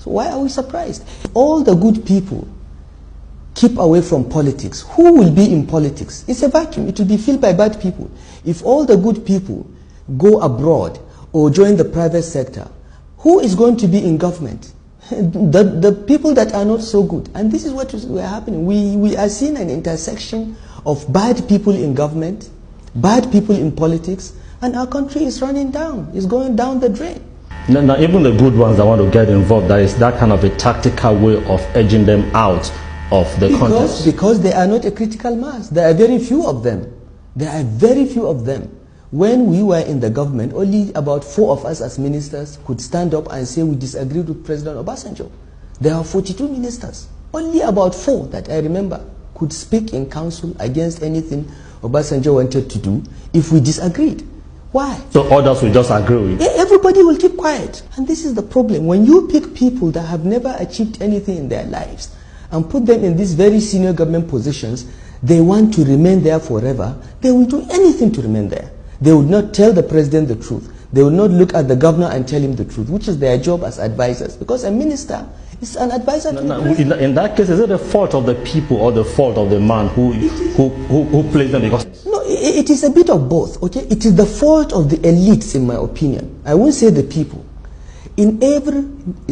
So why are we surprised? All the good people keep away from politics. Who will be in politics? It's a vacuum. It will be filled by bad people. If all the good people go abroad or join the private sector, who is going to be in government? The people that are not so good. And this is what is happening. We are seeing an intersection of bad people in government, bad people in politics, and our country is running down. It's going down the drain. Now, even the good ones that want to get involved, there is that kind of a tactical way of edging them out of the contest. Because they are not a critical mass. There are very few of them. There are very few of them. When we were in the government, only about 4 of us as ministers could stand up and say we disagreed with President Obasanjo. There are 42 ministers. Only about 4 that I remember could speak in council against anything Obasanjo wanted to do if we disagreed. Why? So others will just agree with? Everybody will keep quiet. And this is the problem. When you pick people that have never achieved anything in their lives and put them in these very senior government positions, they want to remain there forever. They will do anything to remain there. They would not tell the president the truth. They would not look at the governor and tell him the truth, which is their job as advisors. Because a minister is an advisor to the president. In that case, is it the fault of the people or the fault of the man who plays them? Because no, it is a bit of both. Okay, it is the fault of the elites, in my opinion. I won't say the people. In every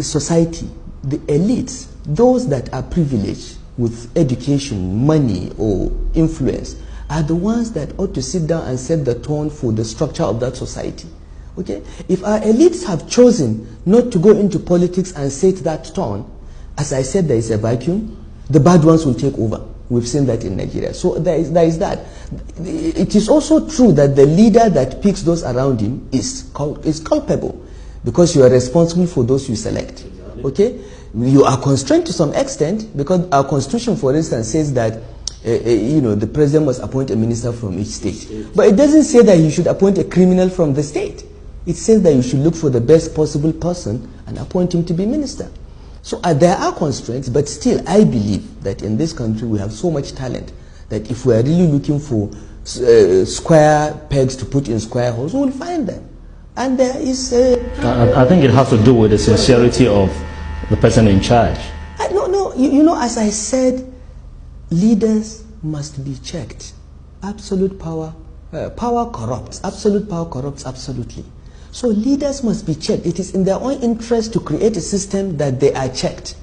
society, the elites, those that are privileged with education, money, or influence, are the ones that ought to sit down and set the tone for the structure of that society. Okay? If our elites have chosen not to go into politics and set that tone, as I said, there is a vacuum, the bad ones will take over. We've seen that in Nigeria. So there is that. It is also true that the leader that picks those around him is culpable, because you are responsible for those you select. Okay? You are constrained to some extent, because our constitution, for instance, says that the president must appoint a minister from each state. But it doesn't say that you should appoint a criminal from the state. It says that you should look for the best possible person and appoint him to be minister. So there are constraints, but still I believe that in this country we have so much talent that if we are really looking for square pegs to put in square holes, we will find them. And there is I think it has to do with the sincerity of the person in charge. No, as I said, leaders must be checked. Absolute power, power corrupts. Absolute power corrupts absolutely. So leaders must be checked. It is in their own interest to create a system that they are checked.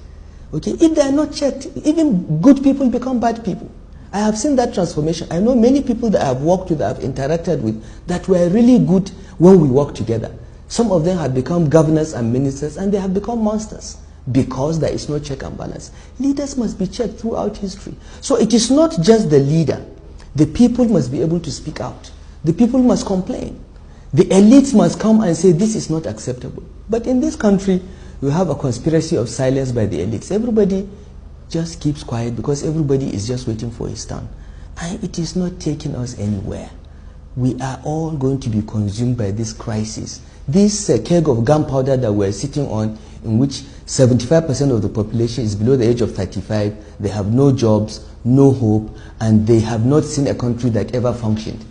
Okay? If they are not checked, even good people become bad people. I have seen that transformation. I know many people that I have worked with, that I have interacted with, that were really good when we worked together. Some of them have become governors and ministers, and they have become monsters, because there is no check and balance. Leaders must be checked throughout history. So it is not just the leader. The people must be able to speak out. The people must complain. The elites must come and say this is not acceptable. But in this country, we have a conspiracy of silence by the elites. Everybody just keeps quiet because everybody is just waiting for his turn. And it is not taking us anywhere. We are all going to be consumed by this crisis. This keg of gunpowder that we're sitting on, in which 75% of the population is below the age of 35, they have no jobs, no hope, and they have not seen a country that ever functioned.